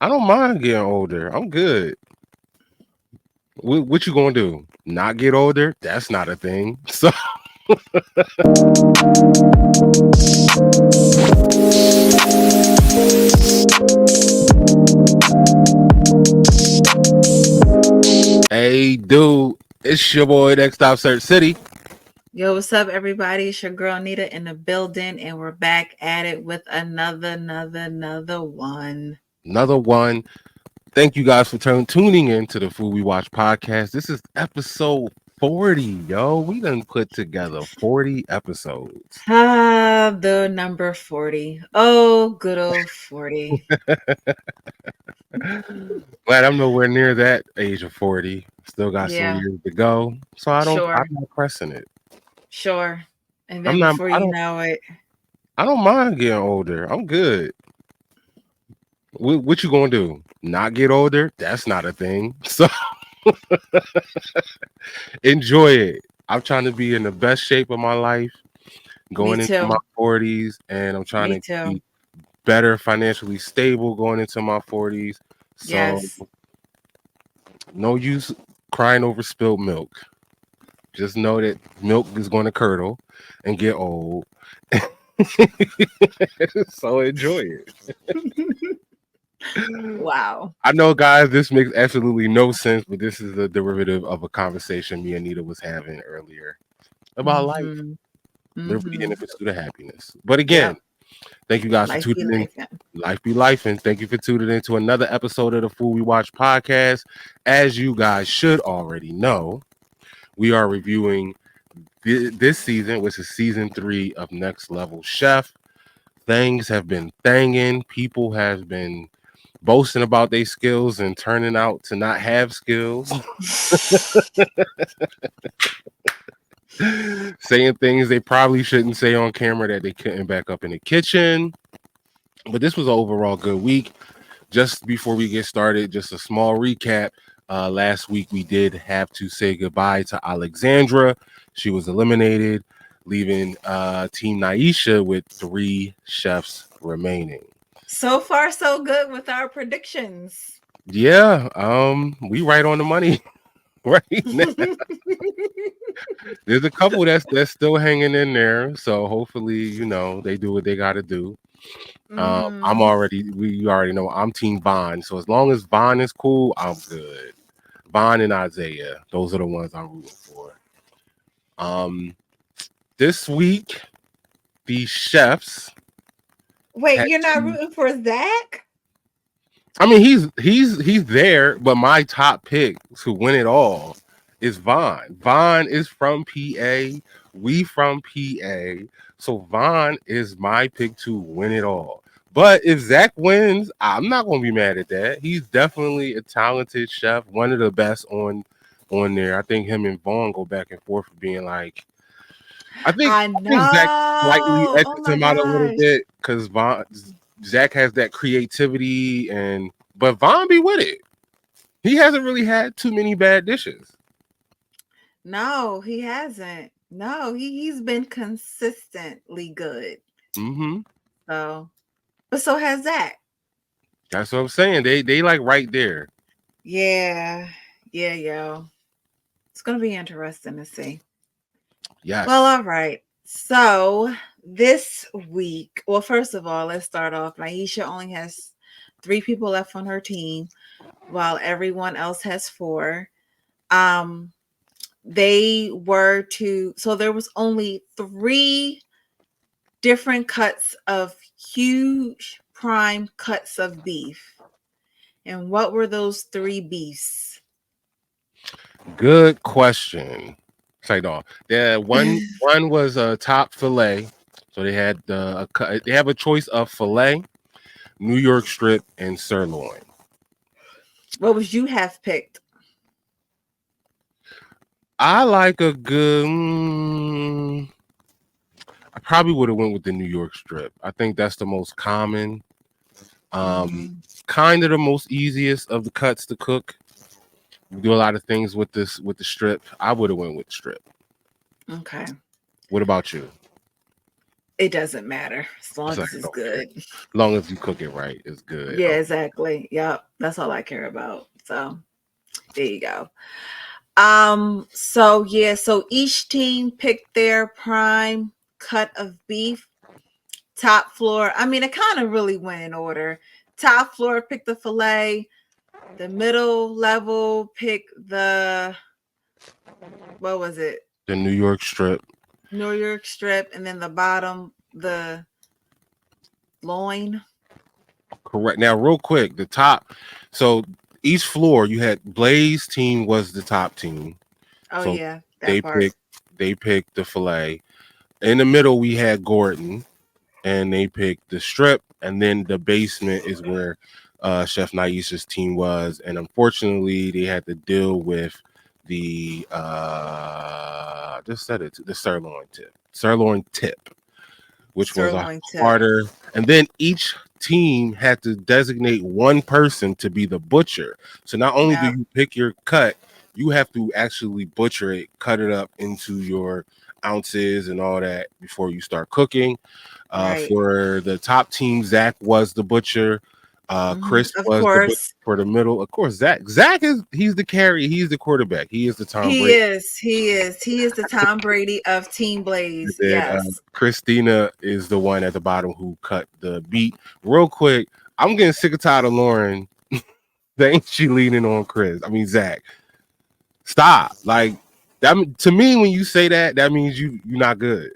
I don't mind getting older. I'm good. What you gonna do? Not get older? That's not a thing. So, hey, dude, it's your boy Nextstop Sirchcity. Yo, what's up, everybody? It's your girl Neda in the building, and we're back at it with another one. Another one. Thank you guys for tuning in to the Food We Watch podcast. This is episode 40, yo. We done put together 40 episodes. The number 40. Oh, good old 40. Glad I'm nowhere near that age of 40. Still got some Yeah, years to go. So I'm sure, not pressing it. sure. And I'm then not before you know it, I don't mind getting older. I'm good. What you gonna do? Not get older? That's not a thing. So enjoy it. I'm trying to be in the best shape of my life me going into my too. 40s, and I'm trying Me to too. be better financially stable going into my 40s. So Yes. no use crying over spilled milk. Just know that milk is going to curdle and get old. So enjoy it. Wow. I know, guys, this makes absolutely no sense, but this is a derivative of a conversation me and Neda was having earlier about life, Mm-hmm. liberty, and Mm-hmm. the pursuit of happiness. But again, Yep. thank you guys for Life be tuning in. life. Life be life, and thank you for tuning in to another episode of the Food We Watch podcast. As you guys should already know, we are reviewing this season, which is season 3 of Next Level Chef. Things have been thanging. People have been boasting about their skills and turning out to not have skills. Saying things they probably shouldn't say on camera that they couldn't back up in the kitchen. But this was an overall good week. Just before we get started, just a small recap. Last week we did have to say goodbye to Alexandra. She was eliminated, leaving Team Naisha with 3 chefs remaining. So far, so good with our predictions. Yeah, we right on the money right now. There's a couple that's still hanging in there, so hopefully, they do what they got to do. I'm Mm-hmm. already, we already know I'm Team Vaughn, so as long as Vaughn is cool, I'm good. Vaughn and Isaiah, those are the ones I'm rooting for. Um, this week, the chefs Wait, had you're not to. rooting for Zach? I mean, he's there, but my top pick to win it all is Vaughn. Vaughn is from PA. We from PA. So Vaughn is my pick to win it all. But if Zach wins, I'm not gonna be mad at that. He's definitely a talented chef, one of the best on there. I think him and Vaughn go back and forth for being like. I I think Zach slightly know. Oh edges my him out a little gosh. bit because Zach has that creativity but Vaughn be with it. He hasn't really had too many bad dishes. No, he hasn't. No, he's been consistently good. Mm-hmm. So, but so has Zach. That's what I'm saying. They like right there. Yeah. Yeah, yo. It's gonna be interesting to see. Well, Yes. all right. So this week, well, first of all, let's start off. Naisha only has 3 people left on her team, while everyone else has 4. Um, they were to so there was only 3 different cuts of huge prime cuts of beef. And what were those 3 beefs? Good question. Say no. Yeah, one was a top fillet. So they had they have a choice of fillet, New York strip, and sirloin. What would you have picked? I like a good. I probably would have went with the New York strip. I think that's the most common, um, Mm-hmm. kind of the most easiest of the cuts to cook. We do a lot of things with the strip. I would have went with strip. Okay. What about you? It doesn't matter as long So as I it's don't care. good. As long as you cook it right, it's good. Yeah, exactly. Yep. That's all I care about. So there you go. So yeah, so each team picked their prime cut of beef. Top floor, I mean, it kind of really went in order. Top floor picked the filet. The middle level picked the, what was it? The New York strip. New York strip, and then the bottom, the loin. Correct. Now, real quick, the top. So each floor, you had Blaze team was the top team. Oh So yeah, that they part. picked the filet. In the middle, we had Gordon, and they picked the strip. And then the basement is where Chef Naisha's team was. And unfortunately, they had to deal with the just said it, the sirloin tip, which was a Sirloin tip. harder. And then each team had to designate one person to be the butcher. So not only do Yep. you pick your cut, you have to actually butcher it, cut it up into your ounces and all that before you start cooking. Right. For the top team, Zach was the butcher. Chris Of was the butcher course. for the middle. Of course, Zach is he's the carry. He's the quarterback. He is the Tom He Brady. is. He is. He is the Tom Brady of Team And Blaze. then Yes. Christina is the one at the bottom who cut the beat. Real quick, I'm getting sick and tired of Lauren. Ain't she leaning on Chris? I mean Zach. Stop. Like that to me, when you say that, that means you're not good.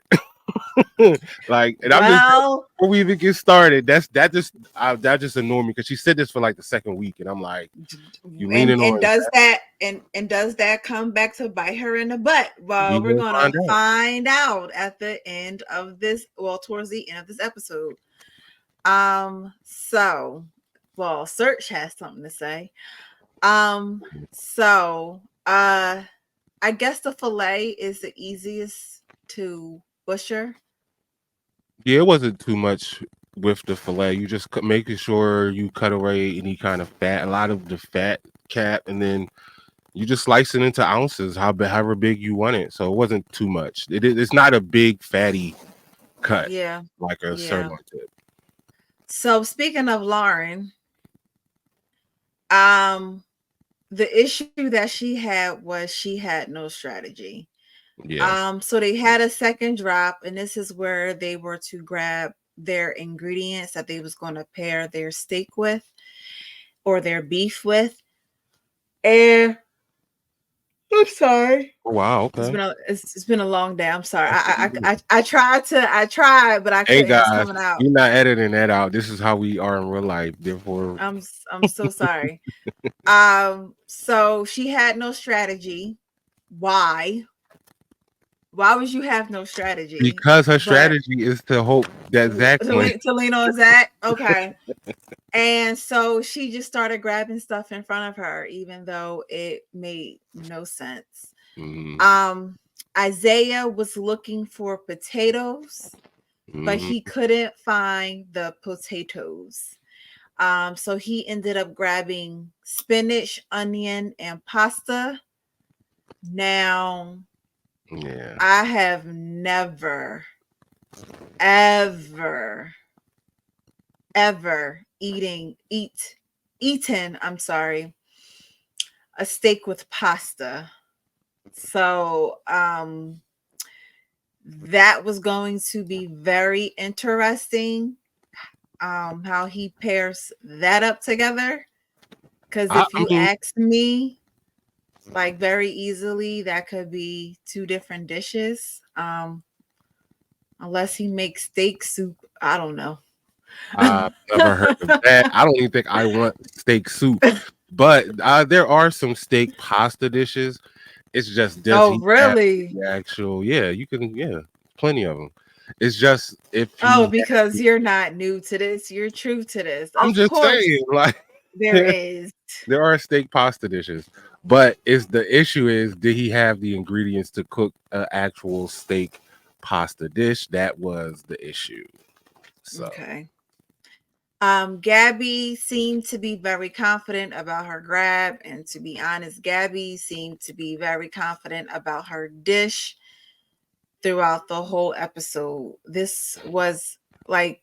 Like, and I'm just Well, before we even get started, that just annoyed me because she said this for like the second week, and I'm like, you leaning and on does Zach? that and does that come back to bite her in the butt? We Well, we're gonna gonna find out. find out at the end of this. Well, towards the end of this episode. So, well, Search has something to say. Um, so, I guess the fillet is the easiest to butcher. Yeah, it wasn't too much with the fillet. You just making sure you cut away any kind of fat, a lot of the fat cap, and then you just slice it into ounces, however big you want it. So it wasn't too much. It's not a big fatty cut Yeah, like a yeah. sirloin tip. So speaking of Lauren, um, the issue that she had was she had no strategy. Yeah. So they had a second drop, and this is where they were to grab their ingredients that they was going to pair their steak with or their beef with. And I'm sorry. Oh, wow. It's Okay. been it's been a long day. I'm sorry. I tried, but I Hey couldn't. It's guys, coming out. you're not editing that out. This is how we are in real life. Therefore, I'm so sorry. So she had no strategy. Why? Why would you have no strategy? because her But strategy is to hope that Zach wins. to lean on Zach, okay. And so she just started grabbing stuff in front of her, even though it made no sense. Mm-hmm. Um, Isaiah was looking for potatoes, but Mm-hmm. he couldn't find the potatoes. So he ended up grabbing spinach, onion, and pasta. Now, Yeah. I have never, ever, ever eaten, I'm sorry, a steak with pasta. So, that was going to be very interesting, how he pairs that up together. Because I if you mean, ask me, like very easily, that could be two different dishes. Unless he makes steak soup, I don't know. I've never heard of that. I don't even think I want steak soup, but there are some steak pasta dishes. It's just does Oh, he have really? the actual? Yeah, you can. Yeah, plenty of them. It's just if Oh, he. because you're not new to this, you're true to this. I'm Of just course, saying, like there is. there are steak pasta dishes, but it's the issue is did he have the ingredients to cook an actual steak pasta dish? That was the issue. So Okay. Gabby seemed to be very confident about her grab, and to be honest, Gabby seemed to be very confident about her dish. throughout the whole episode. This was like,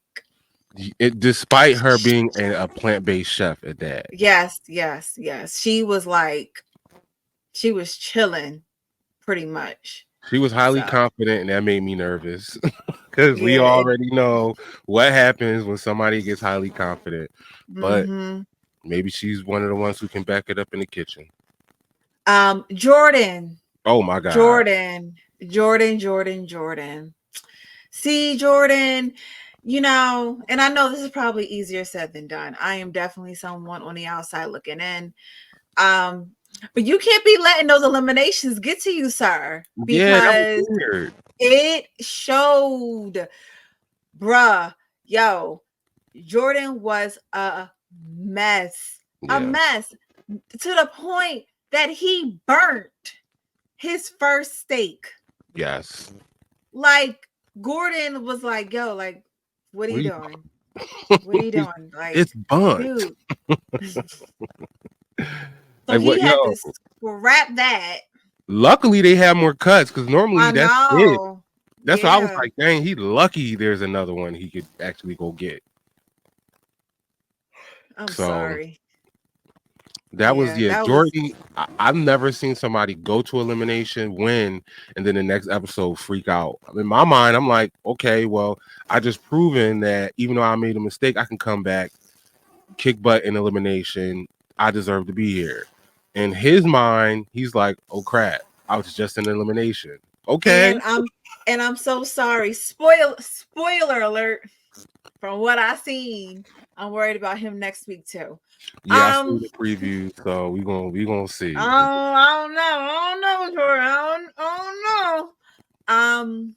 Despite her being a plant-based chef at that. yes, yes, yes. She was chilling pretty much. She was highly So confident, and that made me nervous because we yeah, it, already know what happens when somebody gets highly confident. But mm-hmm. maybe she's one of the ones who can back it up in the kitchen. Jordan, Oh my God. Jordan, Jordan, Jordan, Jordan. See, Jordan, and I know this is probably easier said than done. I am definitely someone on the outside looking in. Um, but you can't be letting those eliminations get to you, sir, Yeah, that was because weird. it showed, bruh, yo, Jordan was mess, a Yeah. mess to the point that he burnt his first steak. Yes. Like, Gordon was like, yo, like, what are What you do doing? What are you you- doing? Like, it's burnt. dude. So Like he what? had Yo. to scrap that. Luckily, they have more cuts because normally I that's it. know. That's why I was Yeah. like, dang, he lucky. There's another one he could actually go get. I'm So sorry. that was Yeah, yeah, that was Jordan. I've never seen somebody go to elimination, win, and then the next episode freak out. In my mind, I'm like, okay, well, I just proven that even though I made a mistake, I can come back, kick butt in elimination. I deserve to be here. In his mind, he's like, oh crap, I was just in elimination. Okay. and I'm so sorry. Spoiler alert. From what I seen, I'm worried about him next week too. Yeah, I see Um, the preview, so we gonna see. I don't know. I don't know, Jordan. I don't know.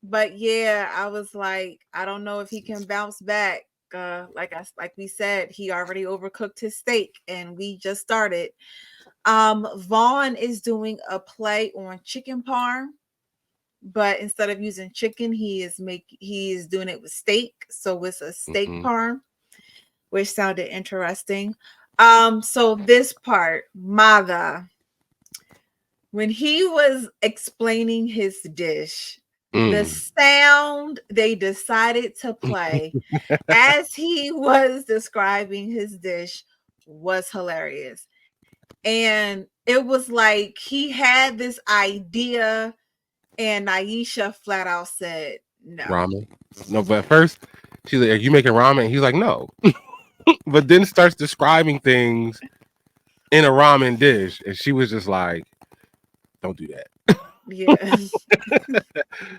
But yeah, I was like, I don't know if he can bounce back. Like we said, he already overcooked his steak, and we just started. Vaughn is doing a play on chicken parm, but instead of using chicken, he is doing it with steak. So it's a steak Hmm. parm, which sounded interesting. So this part, Mother, when he was explaining his dish, the Mm. sound they decided to play as he was describing his dish was hilarious. And it was like he had this idea, and Naisha flat out said no. Ramen. No, but at first she's like, "Are you making ramen?" And he's like, "No," but then starts describing things in a ramen dish, and she was just like, "Don't do that. Yeah.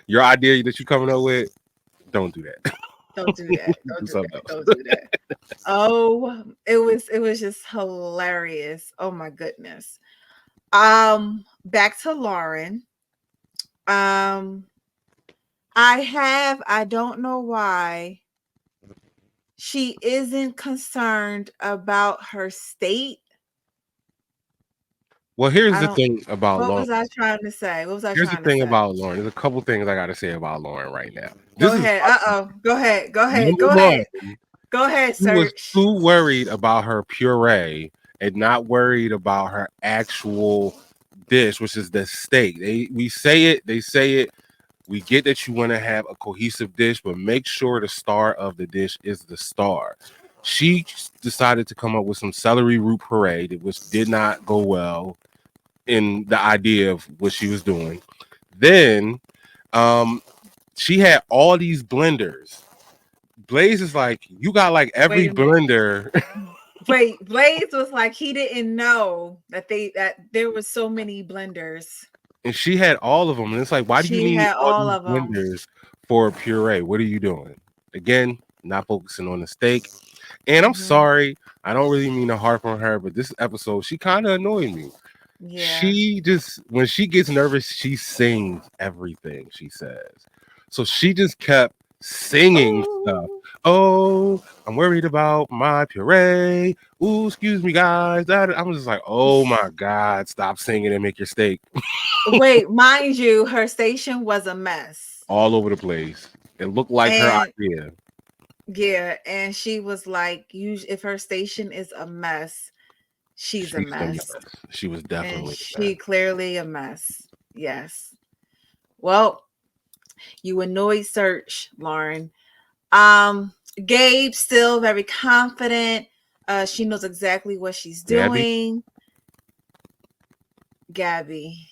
Your idea that you coming up with, don't do that. Don't do that. Do Don't do something that. else." Don't do that. Oh, it was just hilarious. Oh my goodness. Back to Lauren. Um, I don't know why she isn't concerned about her state. Well, here's I the don't thing about what Lauren. was I trying to say? What was I Here's the trying to thing say? about Lauren. There's a couple things I gotta say about Lauren right now. Go This is ahead. Uh-oh. Go ahead. Go ahead. number Go one. ahead. Go ahead, She was search. too worried about her puree and not worried about her actual dish, which is the steak. We say it, they say it. We get that you want to have a cohesive dish, but make sure the star of the dish is the star. She decided to come up with some celery root puree, which did not go well in the idea of what she was doing. Then she had all these blenders. Blaze is like, you got like Wait every a minute. blender. Wait, Blaze was like he didn't know that there was so many blenders. And she had all of them. And it's like, why do you She need had all all these of them. blenders for puree? What are you doing? Again, not focusing on the steak. And I'm Hmm. sorry, I don't really mean to harp on her, but this episode, she kind of annoyed me. Yeah. She just, when she gets nervous, she sings everything she says. So she just kept singing stuff. Oh, Oh, I'm worried about my puree. Ooh, excuse me, guys. I'm just like, oh my God, stop singing and make your steak. wait, mind you, her station was a mess. All over the place. It looked like her And idea. yeah, and she was like, if her station is a mess, she's a She's a mess. mess. She was And definitely a mess. she clearly a mess. Yes. Well, You annoyed Search, Lauren. Um, Gabe still very confident. She knows exactly what she's Gabby. doing. Gabby,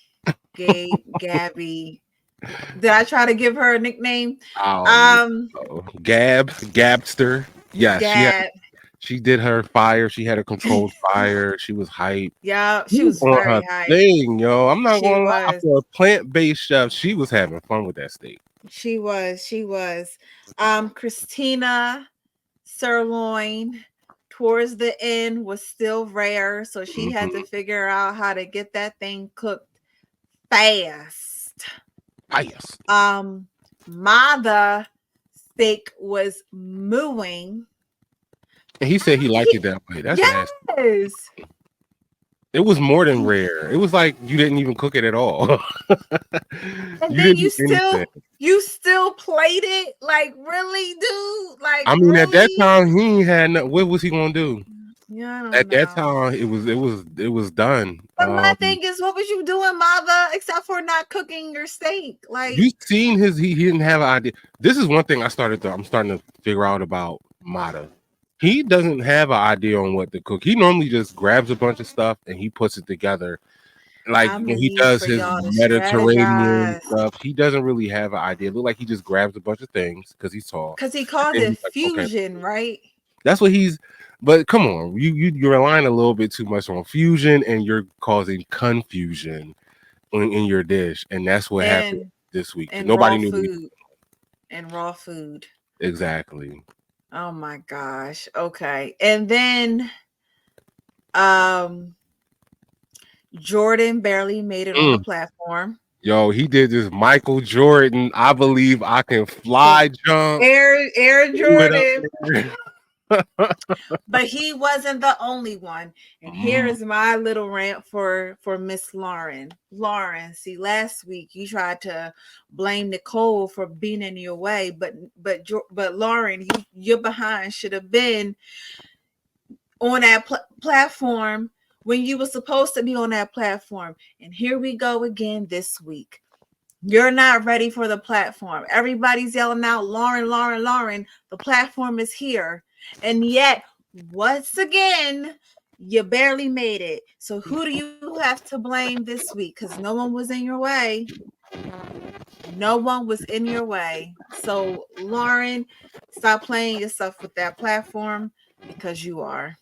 Gabby. Did I try to give her a nickname? Oh yeah. Um, Gabster. Yeah, Gab. she did her fire. She had a controlled fire. She was hype. Yeah, She she was was on very her hype. thing, yo. I'm not She gonna lie. was. For a plant-based chef, she was having fun with that steak. She was. She was. Christina sirloin towards the end was still rare, so she had to Mm-hmm. figure out how to get that thing cooked fast. Ah, yes. Um, Mother steak was mooing. And he said he liked it that way. That's nasty. Yes. It was more than rare. It was like you didn't even cook it at all. And You then didn't you do anything. still played it? Like really, dude? Like I mean, at that really? time, he ain't had no. What was he gonna do? Yeah, I don't At that know. time, it was done. But my thing is, what was you doing, mother, except for not cooking your steak? Like, You seen his? He didn't have an idea. This is one thing I'm starting to figure out about Mata. He doesn't have an idea on what to cook. He normally just grabs a bunch of stuff and he puts it together. Like I'm when gonna he need does for his y'all to Mediterranean strategize. stuff, he doesn't really have an idea. Look like he just grabs a bunch of things because he's tall. Cause he And calls then it he's like, okay, fusion, right? that's what he's. But come on, you're relying a little bit too much on fusion, and you're causing confusion in your dish, and that's what happened And this week because and nobody raw knew what food. And raw food. exactly. Oh my gosh. Okay. And then um Jordan barely made it on the Mm. platform. Yo, he did this Michael Jordan. I believe I can The fly jump. Air Threw it up Jordan. there. But he wasn't the only one. And here Mhm. is my little rant for Miss Lauren. Lauren, see, last week you tried to blame Nicole for being in your way, but Lauren, your behind should have been on that platform when you were supposed to be on that platform. And here we go again this week. You're not ready for the platform. Everybody's yelling out, Lauren, Lauren, Lauren. The platform is here. And yet, once again, you barely made it. So who do you have to blame this week? Because no one was in your way. No one was in your way. So, Lauren, stop playing yourself with that platform because you are.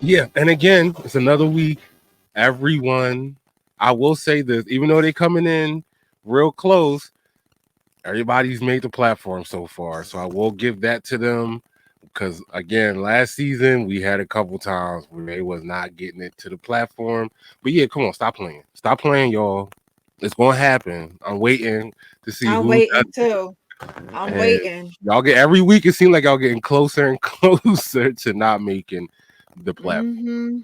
Yeah, and again, it's another week. Everyone, I will say this, even though they're coming in real close, everybody's made the platform so far. So I will give that to them because again, last season we had a couple times where they was not getting it to the platform. But yeah, come on, stop playing. Stop playing, y'all. It's gonna happen. I'm waiting to see I'm who waiting does too. it. I'm And waiting. y'all get every week it seems like y'all getting closer and closer to not making the platform. Mm-hmm.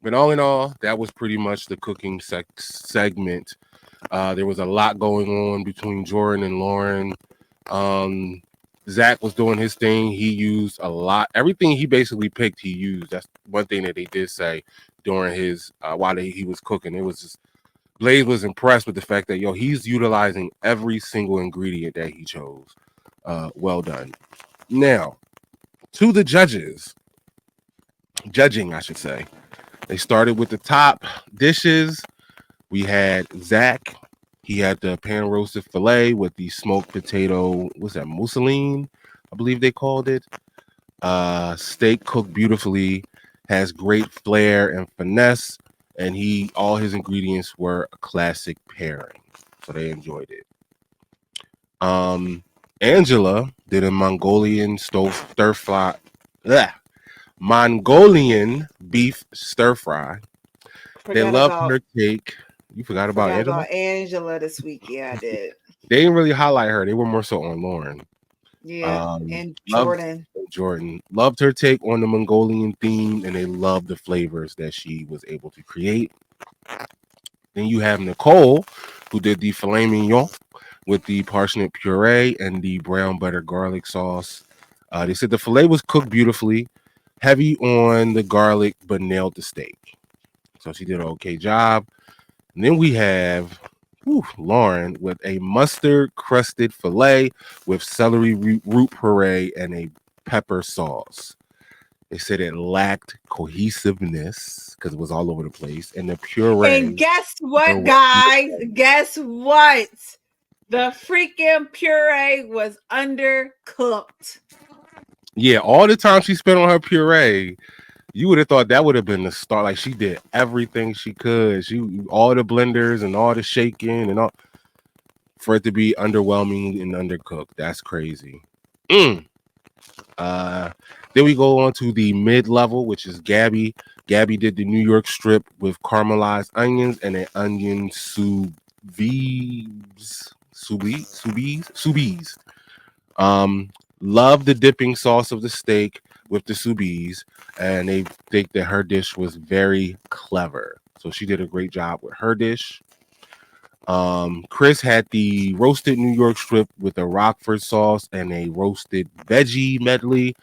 But all in all, that was pretty much the cooking segment. There was a lot going on between Jordan and Lauren. Um, Zach was doing his thing. He used a lot. Everything he basically picked, he used. That's one thing that they did say during his while he was cooking. It was just Blaze was impressed with the fact that he's utilizing every single ingredient that he chose. Well done. Now to the judging, I should say. They started with the top dishes. We had Zach. He had the pan roasted filet with the smoked potato. What's that? Mousseline, I believe they called it. Steak cooked beautifully, has great flair and finesse, and all his ingredients were a classic pairing, so they enjoyed it. Um, Angela did a Mongolian stove stir fry. Bleh, Mongolian beef stir fry. They Forgot loved about her take. You forgot about Forgot Angela? about Angela this week. Yeah, I did. They didn't really highlight her. They were more so on Lauren. Yeah, and Loved Jordan. Jordan. Loved her take on the Mongolian theme, and they loved the flavors that she was able to create. Then you have Nicole, who did the filet mignon with the parsnip puree and the brown butter garlic sauce. They said the filet was cooked beautifully, heavy on the garlic, but nailed the steak. So she did an okay job. And then we have Lauren with a mustard crusted filet with celery root puree and a pepper sauce. They said it lacked cohesiveness because it was all over the place, and the And puree guess what, underwhelmed. guys? Guess what? The freaking puree was undercooked. Yeah, all the time she spent on her puree, you would have thought that would have been the start. Like she did everything she could. She all the blenders and all the shaking and all for it to be underwhelming and undercooked. That's crazy. Mm. Uh, then we go on to the mid level, which is Gabby. Gabby did the New York strip with caramelized onions and an onion sous Um, love the dipping sauce of the steak with the sous vide, and they think that her dish was very clever. So she did a great job with her dish. Chris had the roasted New York strip with a Rockford sauce and a roasted veggie medley.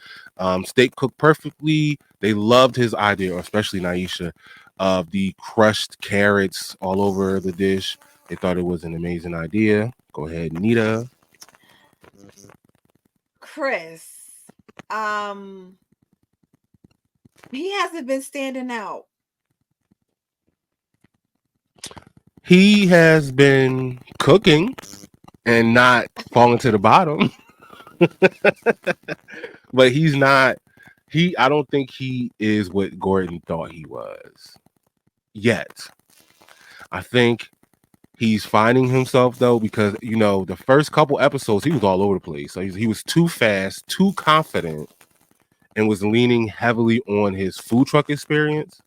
Steak cooked perfectly. They loved his idea, especially Naisha, of the crushed carrots all over the dish. They thought it was an amazing idea. Go ahead, Nita. Chris, um, he hasn't been standing out. He has been cooking and not falling to the bottom, but he's not. I don't think he is what Gordon thought he was yet. I think he's finding himself though, because the first couple episodes he was all over the place. So he was too fast, too confident, and was leaning heavily on his food truck experience.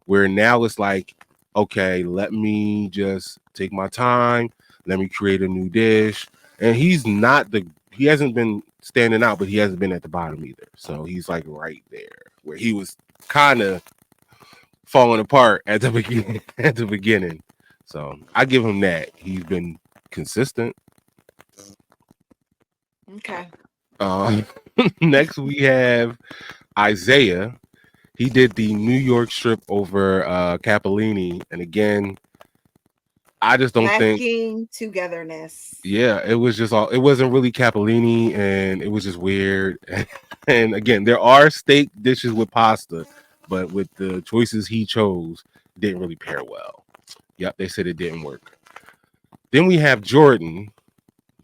Where now it's like, okay, let me just take my time, let me create a new dish. And he hasn't been standing out, but he hasn't been at the bottom either. So he's like right there where he was kind of falling apart at the beginning So I give him that. He's been consistent. Okay. Um, Next we have Isaiah. He did the New York strip over Capellini, and again, I just don't think. Lacking togetherness. Yeah, it was just all. It wasn't really Capellini, and it was just weird. And again, there are steak dishes with pasta, but with the choices he chose, it didn't really pair well. Yep, they said it didn't work. Then we have Jordan.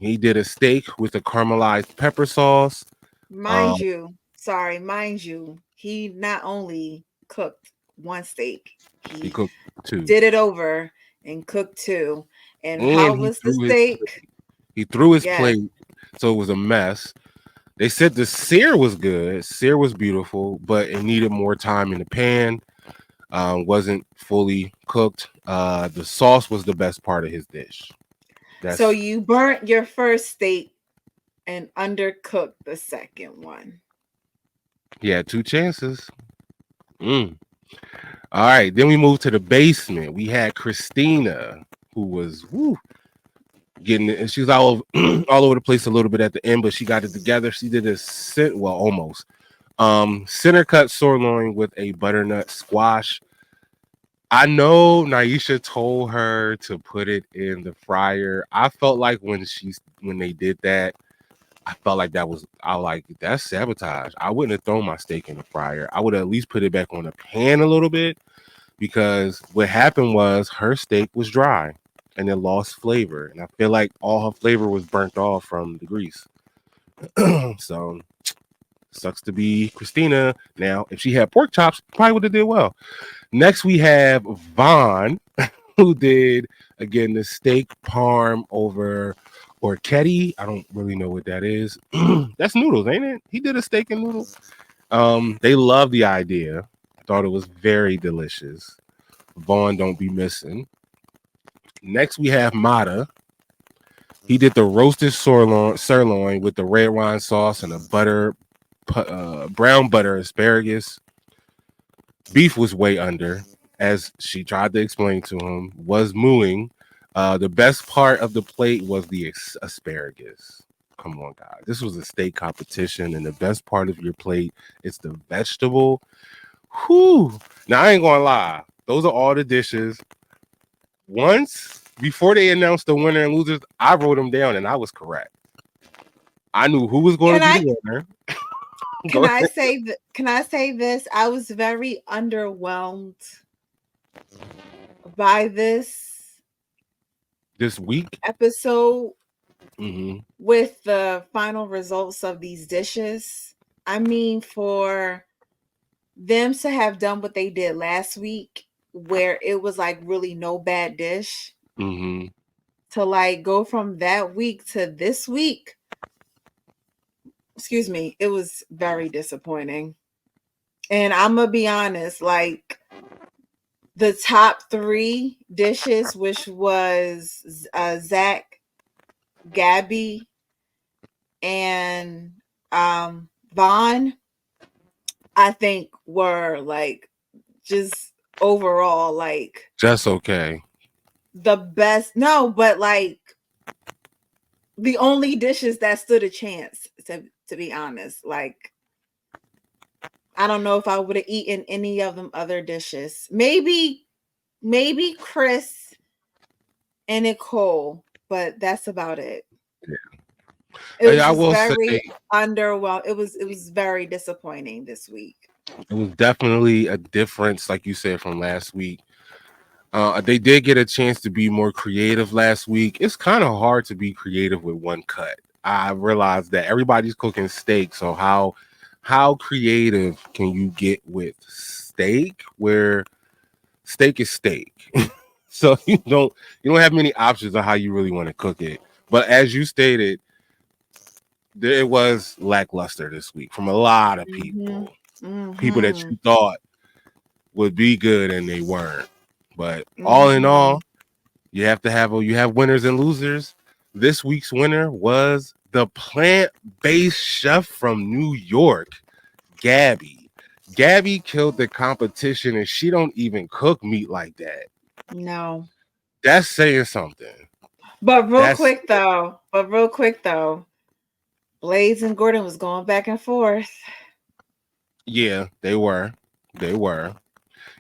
He did a steak with a caramelized pepper sauce. Um, Mind you, he not only cooked one steak, he he cooked two, did it over and cooked two. And how and was the steak? he threw his Yes. plate, so it was a mess. They said the sear was good. Sear was beautiful, but it needed more time in the pan. Wasn't fully cooked. The sauce was the best part of his dish. So That's you burnt your first steak and undercooked the second one. He had two chances. Mm. All right, then we moved to the basement. We had Christina, who was getting it, and she was all over, all over the place a little bit at the end, but she got it together. She did a almost center cut sirloin with a butternut squash. I know Naisha told her to put it in the fryer. I felt like when they did that, I felt like that's sabotage. I wouldn't have thrown my steak in the fryer. I would at least put it back on the pan a little bit, because what happened was her steak was dry and it lost flavor. And I feel like all her flavor was burnt off from the grease. So sucks to be Christina. Now, if she had pork chops, probably would have did well. Next, we have Vaughn, who did again the steak parm over orchetti. I don't really know what that is. That's noodles, ain't it? He did a steak and noodles. They love the idea. Thought it was very delicious. Vaughn don't be missing. Next, we have Mata. He did the roasted sirloin with the red wine sauce and a brown butter asparagus. Beef was way under, as she tried to explain to him, was mooing. The best part of the plate was the asparagus. Come on, guys. This was a steak competition, and the best part of your plate is the vegetable. Whew. Now, I ain't going to lie. Those are all the dishes. Once before they announced the winner and losers, I wrote them down and I was correct. I knew who was going to Can be I the winner. can Go I ahead. say can I say this? I was very underwhelmed by this This week. episode Hmm. with the final results of these dishes. I mean, for them to have done what they did last week, where it was like really no bad dish, Hmm. to like go from that week to this week, excuse me, it was very disappointing. And I'm gonna be honest, like the top three dishes, which was Zach, Gabby, and Vaughn, I think were like just overall like Just okay. the best. No, but like the only dishes that stood a chance, to be honest. Like I don't know if I would have eaten any of them other dishes. Maybe Chris and Nicole, but that's about it. It was I just will say very underwhelming. It was very disappointing this week. it was definitely a difference, like you said, from last week. They did get a chance to be more creative last week. It's kind of hard to be creative with one cut. I realized that everybody's cooking steak, so how creative can you get with steak? Where steak is steak, so you don't have many options on how you really want to cook it. But as you stated, it was lackluster this week from a lot of Mhm. people that Mhm. you thought would be good and they weren't. But all in Mhm. all, you have winners and losers. This week's winner was the plant-based chef from New York, Gabby. Gabby killed the competition and she don't even cook meat like that. No. That's saying something. But real That's quick though, Blaze and Gordon was going back and forth. yeah, they were. They were.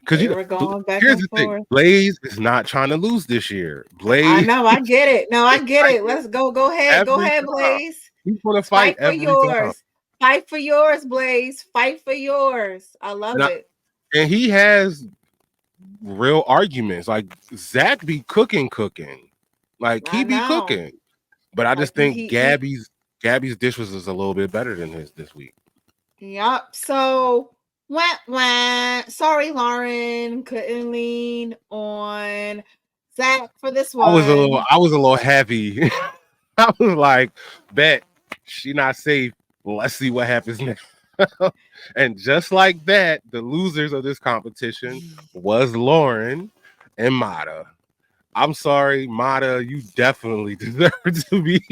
Because They were going back here's and the thing: forth. Blaze is not trying to lose this year. I Blaze know, I get it. No, I get fight it. Let's go. Go ahead. Go every ahead, time. Blaze. He's gonna fight Fight for every time. yours. Fight for yours, Blaze. Fight for yours. I love And I, it. and he has real arguments. Like Zach be cooking. Like I he be know. cooking. But I I just think think he Gabby's dish was a little bit better than his this week. Yup. So wah. Sorry, Lauren. Couldn't lean on Zach for this one. I was a little heavy. I was like, bet she not safe. Well, let's see what happens next. And just like that, the losers of this competition was Lauren and Mata. I'm sorry, Mata, you definitely deserve to be.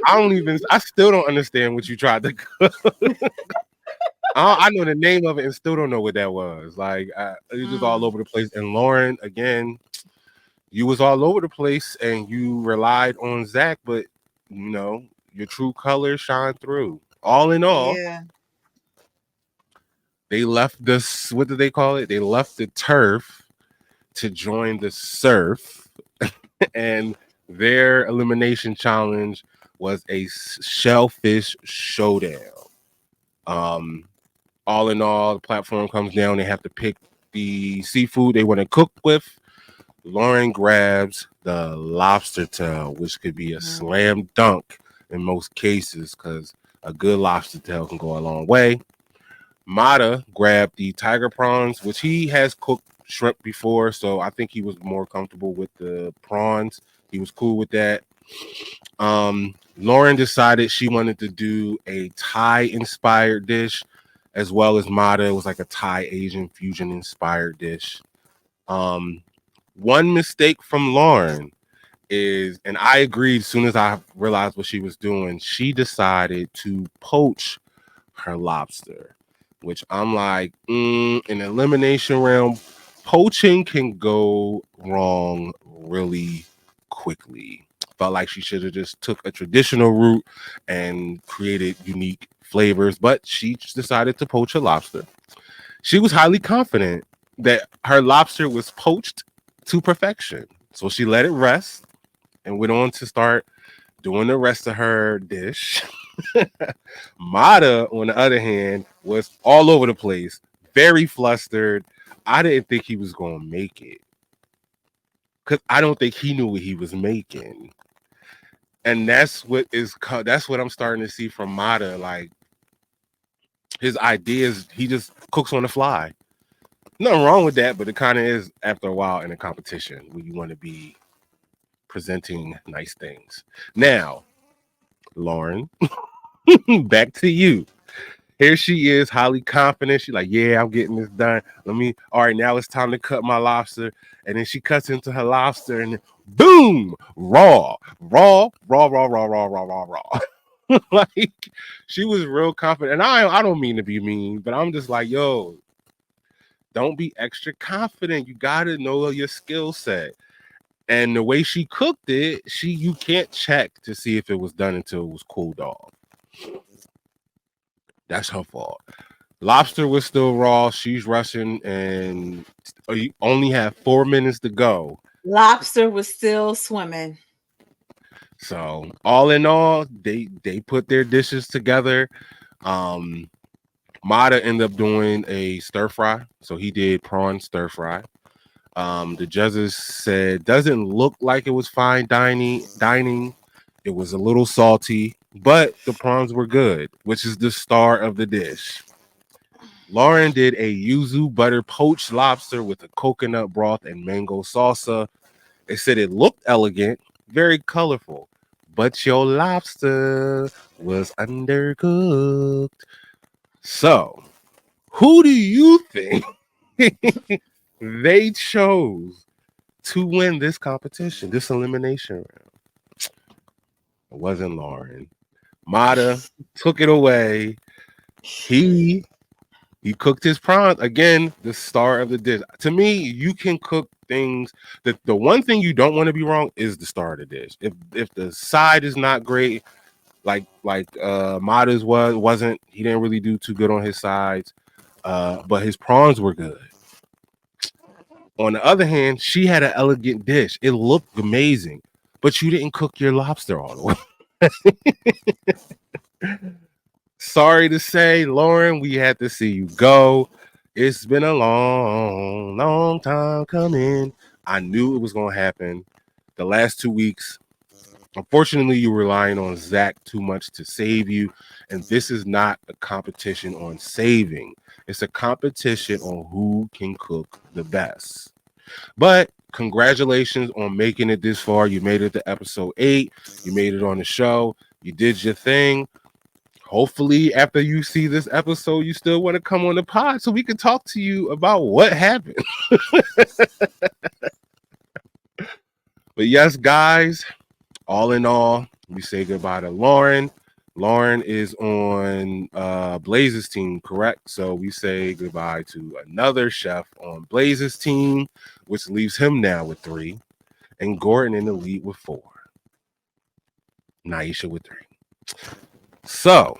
I still don't understand what you tried to cook. I know the name of it and still don't know what that was. Like, it was just all Mm, over the place. And Lauren, again, you was all over the place and you relied on Zach, but your true colors shine through. All in all, yeah. they left this. What did they call it? They left the turf to join the surf, and their elimination challenge was a shellfish showdown. Um, all in all, the platform comes down. They have to pick the seafood they want to cook with. Lauren grabs the lobster tail, which could be a Mhm. slam dunk in most cases because a good lobster tail can go a long way. Mata grabbed the tiger prawns, which he has cooked shrimp before, so I think he was more comfortable with the prawns. He was cool with that. Lauren decided she wanted to do a Thai inspired dish, as well as Mata. It was like a Thai Asian fusion inspired dish. Um, One mistake from Lauren is, and I agreed as soon as I realized what she was doing, she decided to poach her lobster, which I'm like, in the elimination realm, poaching can go wrong really quickly. Felt like she should have just took a traditional route and created unique flavors, but she just decided to poach a lobster. She was highly confident that her lobster was poached to perfection. So she let it rest and went on to start doing the rest of her dish. Mata, on the other hand, was all over the place, very flustered. I didn't think he was going to make it because I don't think he knew what he was making. And that's what I'm starting to see from Mata. Like his ideas, he just cooks on the fly. Nothing wrong with that, but it kind of is after a while in a competition where you want to be presenting nice things. Now, Lauren, back to you. Here she is, highly confident. She's like, yeah, I'm getting this done. All right, now it's time to cut my lobster. And then she cuts into her lobster and then, boom, raw. Like, she was real confident. And I don't mean to be mean, but I'm just like, yo, don't be extra confident. You got to know your skill set. And the way she cooked it, you can't check to see if it was done until it was cooled off. That's her fault. Lobster was still raw. She's rushing, and you only have 4 minutes to go. Lobster was still swimming. So all in all, they put their dishes together. Um, Mata ended up doing a stir fry, so he did prawn stir fry. The judges said doesn't look like it was fine dining. It was a little salty, but the prawns were good, which is the star of the dish. Lauren did a yuzu butter poached lobster with a coconut broth and mango salsa. They said it looked elegant, very colorful, but your lobster was undercooked. So, who do you think they chose to win this competition, this elimination round? It wasn't Lauren. Mata took it away. He He cooked his prawns again. The star of the dish. To me, you can cook things. The one thing you don't want to be wrong is the star of the dish. If the side is not great, like Mata's wasn't. He didn't really do too good on his sides. But his prawns were good. On the other hand, she had an elegant dish. It looked amazing, but you didn't cook your lobster all the way. Sorry to say, Lauren, we had to see you go. It's been a long, long time coming. I knew it was going to happen. The last 2 weeks, unfortunately, you were relying on Zach too much to save you. And this is not a competition on saving, it's a competition on who can cook the best. But congratulations on making it this far. You made it to episode 8, you made it on the show, you did your thing. Hopefully, after you see this episode, you still want to come on the pod so we can talk to you about what happened. But yes, guys, all in all, we say goodbye to Lauren. Lauren is on Blaze's team, correct? So we say goodbye to another chef on Blaze's team, which leaves him now with 3, and Gordon in the lead with 4. Naisha with 3. So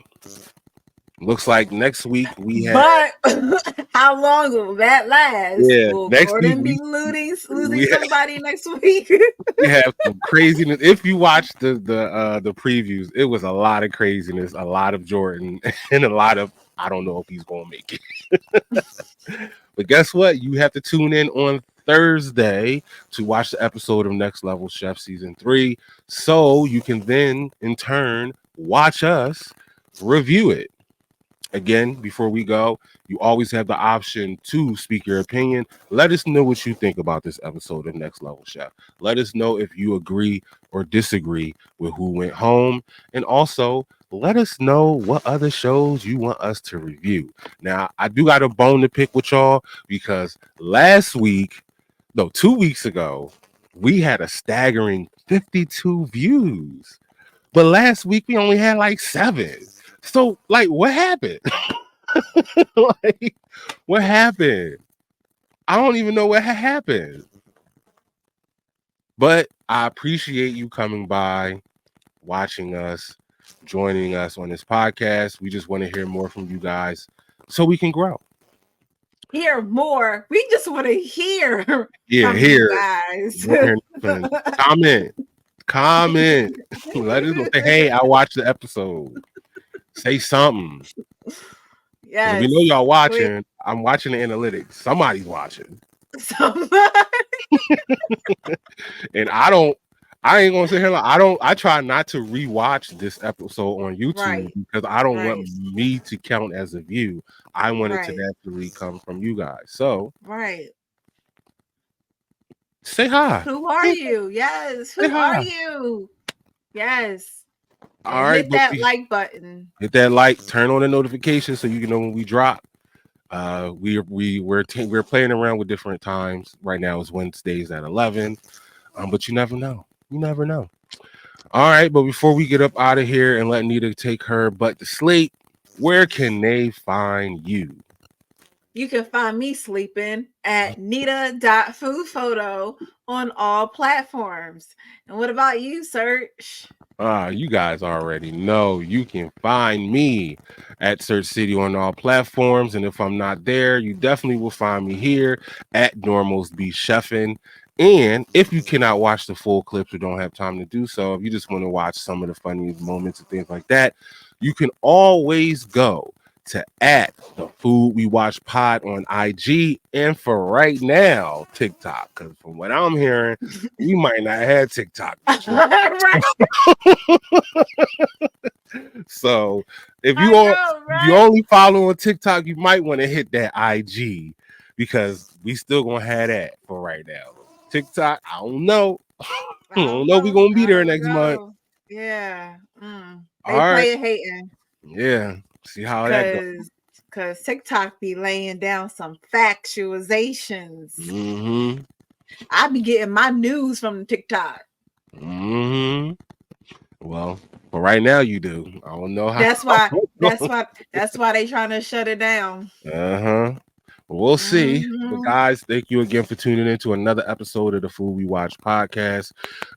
looks like next week we have. But how long will that last? Yeah, Will next week Gordon be losing we somebody next week? we have some craziness. If you watch the previews, it was a lot of craziness, a lot of Jordan, and a lot of I don't know if he's gonna make it. But guess what? You have to tune in on Thursday to watch the episode of Next Level Chef Season 3, so you can then in turn watch us review it. Again, before we go, you always have the option to speak your opinion. Let us know what you think about this episode of Next Level Chef. Let us know if you agree or disagree with who went home. And also, let us know what other shows you want us to review. Now, I do got a bone to pick with y'all because 2 weeks ago, we had a staggering 52 views. But last week, we only had like 7. So, like, what happened? Like, what happened? I don't even know what happened. But I appreciate you coming by, watching us, joining us on this podcast. We just want to hear more from you guys so we can grow. hear more. We just want to hear Yeah, from you here. guys. Don't hear nothing. Comment. Comment. Let us know. Say, hey, I watched the episode. Say something. Because we know Yes, y'all please. watching. I'm watching the analytics. Somebody's watching. Somebody. And I ain't gonna sit here like I try not to rewatch this episode on YouTube Right, because I don't want right, me to count as a view. I want it to right, naturally come from you guys. So right. say hi. Who are you? Yes, Say who are hi. you? Yes. All And right, hit but that like button. hit that like, turn on the notifications so you can know when we drop. We're playing around with different times. Right now it's Wednesdays at 11. But you never know. You never know. All right, but before we get up out of here and let Neda take her butt to sleep, where can they find you? You can find me sleeping at nita.foodphoto on all platforms. And what about you, Search? You guys already know you can find me at Sirchcity on all platforms. And if I'm not there, you definitely will find me here at Normals Be Chefing. And if you cannot watch the full clips or don't have time to do so, if you just want to watch some of the funniest moments and things like that, you can always go to at the Food We Watch Pod on IG and for right now, TikTok. Because from what I'm hearing, we might not have TikTok next month. Right. So if I know, you right? only follow on TikTok, you might want to hit that IG because we still gonna have that for right now. TikTok, I don't know. I I don't don't know if we know. gonna be I there don't next month. know. Yeah. All They right. play it hating Yeah. See how that goes. because TikTok be laying down some factualizations. Mm-hmm. I be getting my news from TikTok. Mm-hmm. Well, but right now you do. I don't know how. That's why. That's why they trying to shut it down. Uh-huh. We'll see. But Hmm. guys, thank you again for tuning in to another episode of the Food We Watch podcast.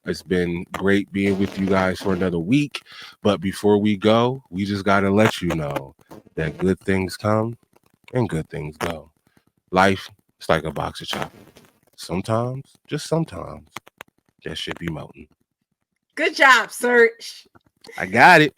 It's been great being with you guys for another week. But before we go, we just gotta let you know that good things come and good things go. Life is like a box of chocolate. Sometimes, just sometimes, that should be melting. Good job, Search. I got it.